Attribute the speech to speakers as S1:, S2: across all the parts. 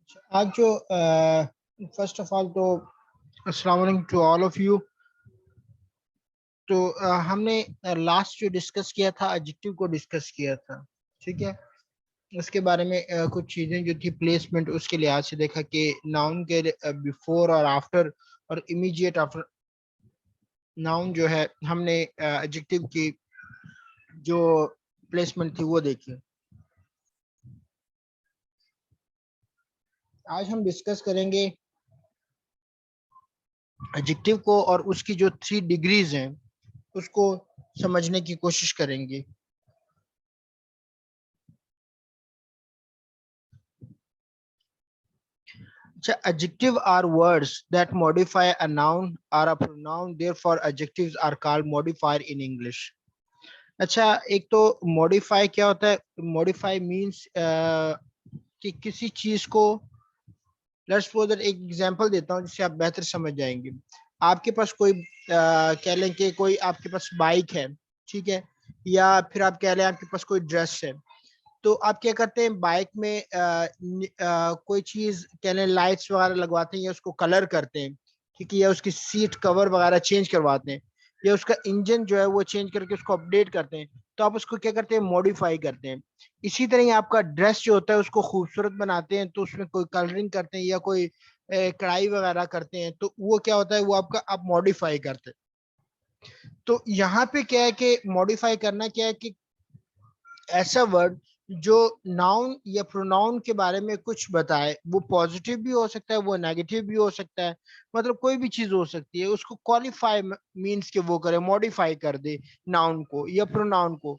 S1: आज जो first of all तो अस्सलाम वालेकुम टू ऑल ऑफ यू। तो हमने लास्ट जो डिस्कस किया था एडजेक्टिव को डिस्कस किया था, ठीक है। उसके बारे में कुछ चीजें जो थी प्लेसमेंट उसके लिहाज से देखा कि नाउन के बिफोर और आफ्टर और इमीडिएट आफ्टर नाउन जो है हमने एडजेक्टिव की जो प्लेसमेंट थी वो देखी। आज हम डिस्कस करेंगे एडजेक्टिव को और उसकी जो 3 डिग्रीज हैं उसको समझने की कोशिश करेंगे। Adjective are words that modify a noun or a pronoun. Therefore, adjectives are called modifier in English. अच्छा, एक तो modify क्या होता है? Modify means कि किसी चीज को, लेट्स सपोज एक एग्जांपल देता हूँ जिससे आप बेहतर समझ जाएंगे। आपके पास कोई कह लें कि कोई आपके पास बाइक है, ठीक है, या फिर आप कह लें आपके पास कोई ड्रेस है। तो आप क्या करते हैं, बाइक में कोई चीज कह लें लाइट्स वगैरह लगवाते हैं या उसको कलर करते हैं, ठीक है, या उसकी सीट कवर वगैरह चेंज करवाते हैं, या उसका इंजन जो है वो चेंज करके उसको अपडेट करते हैं। तो आप उसको क्या करते हैं, मॉडिफाई करते हैं। इसी तरह ही आपका ड्रेस जो होता है उसको खूबसूरत बनाते हैं, तो उसमें कोई कलरिंग करते हैं या कोई कढ़ाई वगैरह करते हैं, तो वो क्या होता है, वो आपका आप मॉडिफाई करते हैं। तो यहाँ पे क्या है कि मॉडिफाई करना क्या है कि ऐसा वर्ड जो नाउन या प्रोनाउन के बारे में कुछ बताए, वो पॉजिटिव भी हो सकता है, वो नेगेटिव भी हो सकता है, मतलब कोई भी चीज हो सकती है, उसको क्वालिफाई मींस के वो करे, मॉडिफाई कर दे नाउन को या प्रोनाउन को,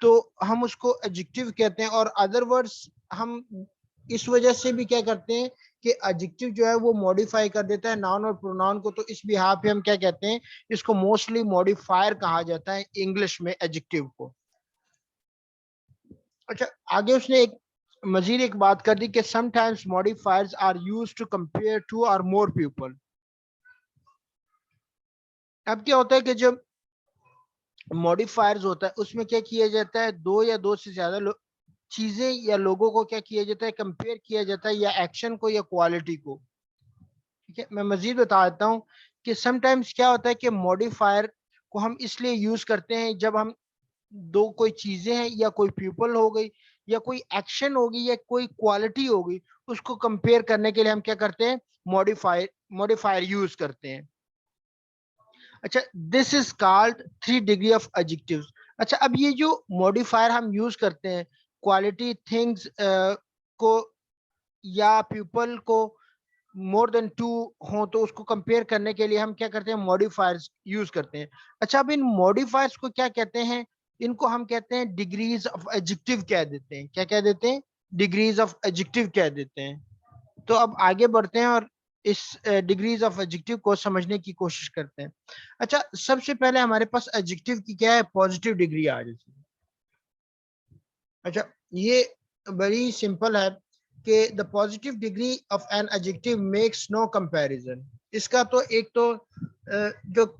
S1: तो हम उसको एडजेक्टिव कहते हैं। और अदर वर्ड्स हम इस वजह से भी क्या करते हैं कि एडजेक्टिव जो है वो मॉडिफाई कर देता है नाउन और प्रोनाउन को, तो इस बिहाफ पे हम क्या कहते हैं, इसको मोस्टली मॉडिफायर कहा जाता है इंग्लिश में एडजेक्टिव को। अच्छा, आगे उसने एक मजीद एक बात कर दी कि sometimes modifiers are used to compare two or more people. अब क्या होता है कि जब मॉडिफायर्स होता है उसमें क्या किया जाता है, दो या दो से ज्यादा चीजें या लोगों को क्या किया जाता है, कंपेयर किया जाता है, या एक्शन को या क्वालिटी को। ठीक है, मैं मजीद बता देता हूँ कि समटाइम्स क्या होता है कि मॉडिफायर को हम इसलिए यूज करते हैं जब हम दो कोई चीजें हैं या कोई पीपल हो गई या कोई एक्शन होगी या कोई क्वालिटी होगी, उसको कंपेयर करने के लिए हम क्या करते हैं, मॉडिफायर मॉडिफायर यूज करते हैं। अच्छा, this is called 3 degree of adjectives. अच्छा, अब ये जो मॉडिफायर हम यूज करते हैं क्वालिटी थिंग्स को या पीपल को, मोर देन टू हो तो उसको कंपेयर करने के लिए हम क्या करते हैं, मॉडिफायर्स यूज करते हैं। अच्छा, अब इन मॉडिफायर्स को क्या कहते हैं, इनको हम कहते हैं डिग्रीज ऑफ एडजेक्टिव कह देते हैं। क्या कह देते हैं, डिग्रीज ऑफ एडजेक्टिव कह देते हैं। तो अब आगे बढ़ते हैं और इस डिग्रीज ऑफ एडजेक्टिव को समझने की कोशिश करते हैं। अच्छा, सबसे पहले हमारे पास एडजेक्टिव की क्या है, पॉजिटिव डिग्री आ जाती है। अच्छा, ये बड़ी सिंपल है कि the positive degree of an adjective makes no comparison. इसका तो एक तो जो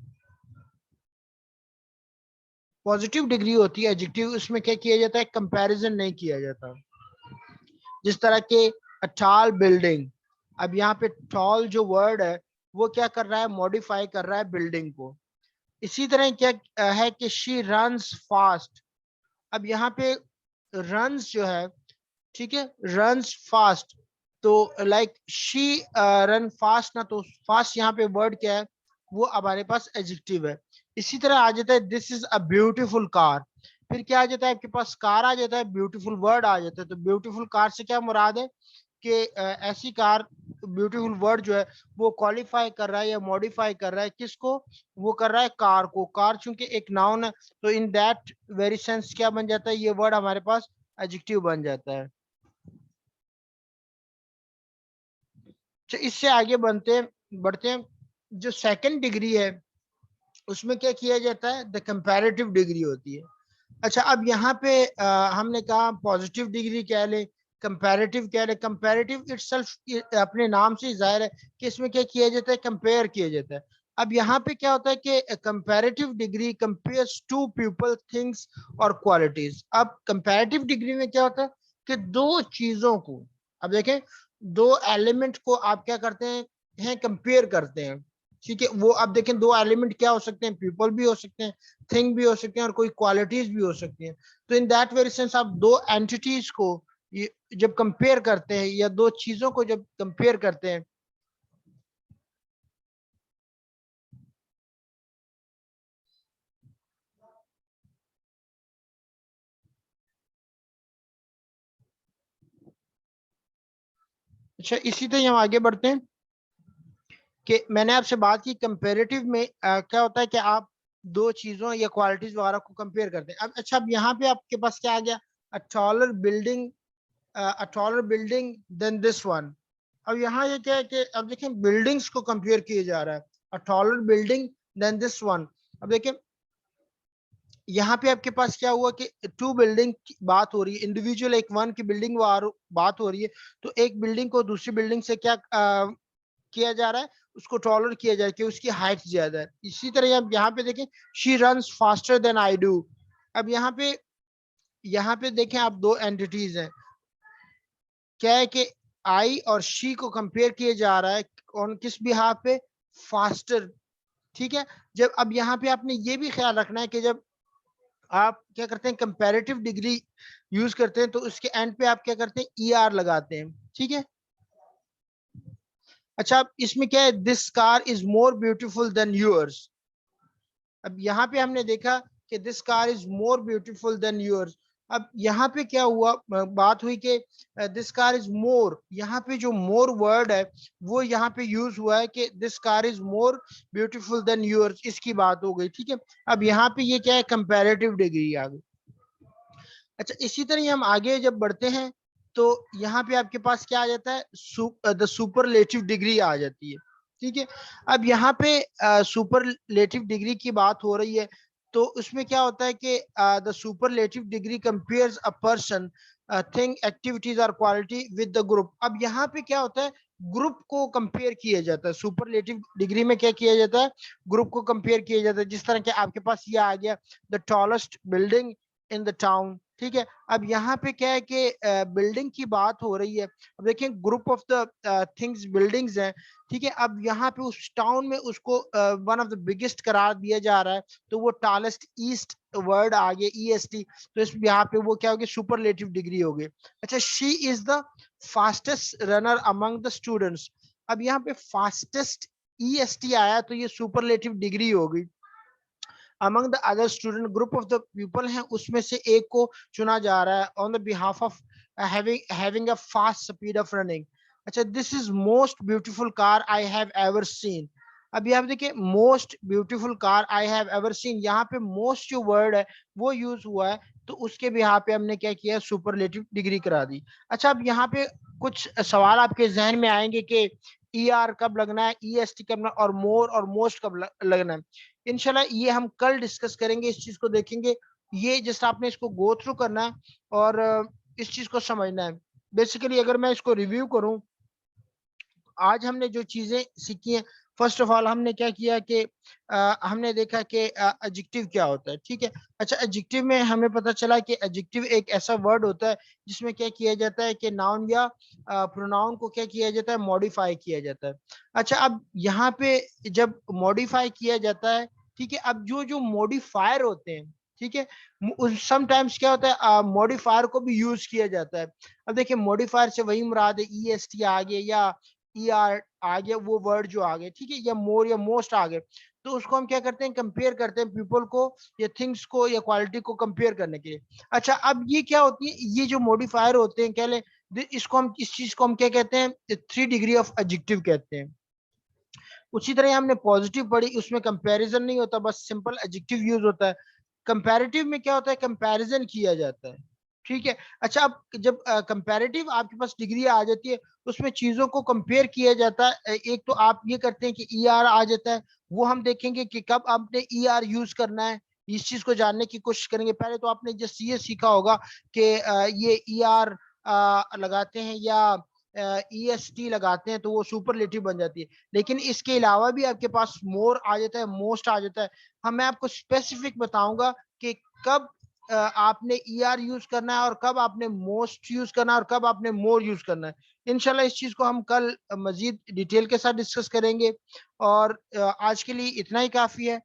S1: पॉजिटिव डिग्री होती है एडजेक्टिव, उसमें क्या किया जाता है, कंपैरिजन नहीं किया जाता। जिस तरह के टॉल बिल्डिंग, अब यहाँ पे टॉल जो वर्ड है वो क्या कर रहा है, मॉडिफाई कर रहा है बिल्डिंग को। इसी तरह क्या है कि शी रन्स फास्ट। अब यहाँ पे रन्स जो है, ठीक है, रन्स फास्ट, तो लाइक शी रन फास्ट ना, तो फास्ट यहाँ पे वर्ड क्या है, वो हमारे पास एडजेक्टिव है। इसी तरह आ जाता है this is a beautiful car. फिर क्या आ जाता है आपके पास, कार आ जाता है, ब्यूटीफुल वर्ड आ जाता है। तो ब्यूटीफुल कार से क्या मुराद है कि ऐसी कार, ब्यूटीफुल वर्ड जो है वो क्वालिफाई कर रहा है या मॉडिफाई कर रहा है किसको, वो कर रहा है कार को। कार चूंकि एक नाउन है, तो इन दैट वेरी सेंस क्या बन जाता है, ये वर्ड हमारे पास एडजेक्टिव बन जाता है। तो इससे आगे बढ़ते हैं, जो सेकंड डिग्री है उसमें क्या किया जाता है, द कंपैरेटिव डिग्री होती है। अच्छा, अब यहाँ पे हमने कहा पॉजिटिव डिग्री कह ले, कंपैरेटिव कह ले। कंपैरेटिव इटसेल्फ अपने नाम से जाहिर है कि इसमें क्या किया जाता है, कंपेयर किया जाता है। अब यहाँ पे क्या होता है कि comparative degree compares to people, things और क्वालिटीज। अब कंपैरेटिव डिग्री में क्या होता है कि दो चीजों को, अब देखें, दो एलिमेंट को आप क्या करते हैं कंपेयर करते हैं, ठीक है। वो आप देखें दो एलिमेंट क्या हो सकते हैं, पीपल भी हो सकते हैं, थिंग भी हो सकते हैं, और कोई क्वालिटीज भी हो सकती हैं। तो इन दैट वेरी सेंस आप दो एंटिटीज को जब कंपेयर करते हैं या दो चीजों को जब कंपेयर करते हैं, अच्छा इसी तरह हम आगे बढ़ते हैं कि मैंने आपसे बात की कंपेरेटिव में क्या होता है कि आप दो चीजों या क्वालिटीज वगैरह को कंपेयर करते हैं। अब अच्छा अब यहाँ पे आपके पास क्या आ गया, a taller building, a taller building than this one। अब यहाँ ये क्या है कि अब देखें बिल्डिंग्स को कंपेयर किया जा रहा है, a taller building than this one। अब देखें यहाँ पे आपके पास क्या हुआ कि टू बिल्डिंग की बात हो रही है, इंडिविजुअल एक वन की बिल्डिंग बात हो रही है, तो एक बिल्डिंग को दूसरी बिल्डिंग से क्या किया जा रहा है, उसको टॉलर किया जा रहा है कि उसकी हाइट ज्यादा है। इसी तरह आप यहाँ पे देखें she runs faster than I do. अब यहाँ पे देखें आप दो एंटिटीज हैं, क्या है कि आई और शी को कंपेयर किया जा रहा है और किस बिहाफ पे, फास्टर, ठीक है। जब अब यहाँ पे आपने ये भी ख्याल रखना है कि जब आप क्या करते हैं कंपैरेटिव डिग्री यूज करते हैं तो उसके एंड पे आप क्या करते हैं ई आर लगाते हैं, ठीक है। अच्छा अब इसमें क्या है, this car is more beautiful then yours. अब यहाँ पे हमने देखा कि this car is more beautiful then yours. अब यहाँ पे क्या हुआ, बात हुई कि दिस कार इज मोर, यहाँ पे जो मोर वर्ड है वो यहाँ पे यूज हुआ है कि this car is more beautiful then yours, इसकी बात हो गई, ठीक है। अब यहाँ पे ये क्या है, कंपैरेटिव डिग्री आ गई। अच्छा इसी तरह हम आगे जब बढ़ते हैं तो यहाँ पे आपके पास क्या आ जाता है, द सुपरलेटिव डिग्री आ जाती है, ठीक है। अब यहाँ पे सुपरलेटिव डिग्री की बात हो रही है, तो उसमें क्या होता है कि the superlative degree compares a person, thing, activities और क्वालिटी विद द ग्रुप। अब यहाँ पे क्या होता है, ग्रुप को कंपेयर किया जाता है, सुपरलेटिव डिग्री में क्या किया जाता है, ग्रुप को कंपेयर किया जाता है। जिस तरह के आपके पास ये आ गया, the tallest building in the town, ठीक है। अब यहाँ पे क्या है कि बिल्डिंग की बात हो रही है, अब देखिए group of the things buildings हैं, ठीक है। अब यहाँ पे उस टाउन में उसको वन ऑफ द बिगेस्ट करार दिया जा रहा है, तो वो टॉलेस्ट ईस्ट वर्ड आ गया ई एस टी, तो इस यहाँ पे वो क्या हो गया, सुपरलेटिव डिग्री हो गई। अच्छा she is the fastest runner among the students. अब यहाँ पे फास्टेस्ट ई एस टी आया तो ये सुपरलेटिव डिग्री हो गई। among the other student group of the people हैं उसमें से एक को चुना जा रहा है on the behalf of having a fast speed of running। अच्छा this is most beautiful car I have ever seen। अभी आप देखिए most beautiful car I have ever seen, यहाँ पे मोस्ट जो वर्ड है वो यूज हुआ है, तो उसके भी यहाँ पे हमने क्या किया, सुपरलेटिव डिग्री करा दी। अच्छा अब यहाँ पे कुछ सवाल आपके जहन में आएंगे कि ई आर कब लगना है, ई एस टी कब लगना, और मोर और मोस्ट कब लगना है। इंशाल्लाह ये हम कल डिस्कस करेंगे, इस चीज को देखेंगे। ये जस्ट आपने इसको गो थ्रू करना है और इस चीज को समझना है। बेसिकली अगर मैं इसको रिव्यू करूं, आज हमने जो चीजें सीखी हैं, फर्स्ट ऑफ ऑल हमने क्या किया कि हमने देखा कि एडजेक्टिव क्या होता है, ठीक है। अच्छा एडजेक्टिव में हमें पता चला कि एडजेक्टिव एक ऐसा वर्ड होता है जिसमें क्या किया जाता है कि नाउन या प्रोनाउन को क्या किया जाता है, मॉडिफाई किया जाता है। अच्छा अब यहाँ पे जब मॉडिफाई किया जाता है, ठीक है, अब जो जो मॉडिफायर होते हैं, ठीक है, समटाइम्स क्या होता है मॉडिफायर को भी यूज किया जाता है। अब देखिए मॉडिफायर से वही मुराद है ई एस टी आ गया या ई आर आ गया, वो वर्ड जो आ गए, ठीक है, या मोर या मोस्ट आ गए, तो उसको हम क्या करते हैं, कंपेयर करते हैं पीपल को या थिंग्स को या क्वालिटी को कंपेयर करने के लिए। अच्छा अब ये क्या होती है, ये जो मॉडिफायर होते हैं, क्या ले इसको हम, इस चीज को हम क्या कहते हैं, 3 डिग्री ऑफ एडजेक्टिव कहते हैं। उसी तरह हमने पॉजिटिव पढ़ी, उसमें कंपैरिजन नहीं होता, बस सिंपल एडजेक्टिव यूज होता है। कंपैरेटिव में क्या होता है, कंपैरिजन किया जाता है, ठीक है। अच्छा अब जब कंपैरेटिव आपके पास डिग्री आ जाती है, उसमें चीजों को कंपेयर किया जाता है। एक तो आप ये करते हैं कि ई आर आ जाता है, वो हम देखेंगे कि कब आपने ई आर यूज करना है, इस चीज को जानने की कोशिश करेंगे। पहले तो आपने जस्ट ये सीखा होगा कि ये ई आर लगाते हैं या ई एस टी लगाते हैं तो वो सुपरलेटिव बन जाती है। लेकिन इसके अलावा भी आपके पास मोर आ जाता है, मोस्ट आ जाता है। हम मैं आपको स्पेसिफिक बताऊंगा कि कब आपने ईआर यूज करना है और कब आपने मोस्ट यूज करना है और कब आपने मोर यूज करना है। इंशाल्लाह इस चीज को हम कल मजीद डिटेल के साथ डिस्कस करेंगे और आज के लिए इतना ही काफी है।